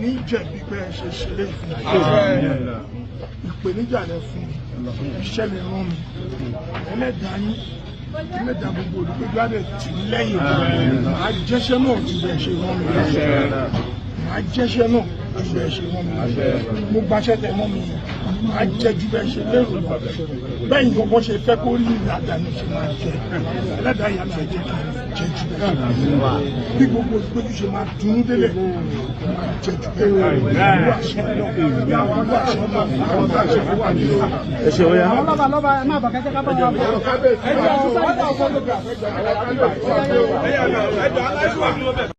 ní jẹ̀bi pé ẹ ṣe ṣe léyìí ìpèníjà lẹ fún iṣẹ́ lè rán mi ẹlẹ́dàá yín ẹlẹ́dàá gbogbo olùgbégbá rẹ̀ tì í lẹ́yìn màá jẹ́ṣẹ́ náà ti bẹ̀ ṣe rán mi màá jẹ́ṣẹ́ náà ti bẹ̀ ṣe rán mi mo gbaṣẹ́ tẹ mọ́ mi màá jẹ́ ju bẹ́ẹ̀ ṣe lérò lọ bẹ́ẹ̀ gbọ́ngàn ṣe fẹ́ kó rí ìrìnàdà ní ṣe máa jẹ ẹlẹ́dàá yà máa jẹ́ kí jẹ́ ju bẹ́ẹ̀ bí gbogbo ìpéjú ṣe máa dunú délẹ̀ máa jẹ́ ju bẹ́ẹ̀ ìlú àṣẹ náà ìlú àṣẹ náà àwọn àṣẹ wà ní ìlú. ẹ ṣe wọ́n yá. lọ́ba ẹ má bà kẹ́kẹ́ ká bá wà bọ̀.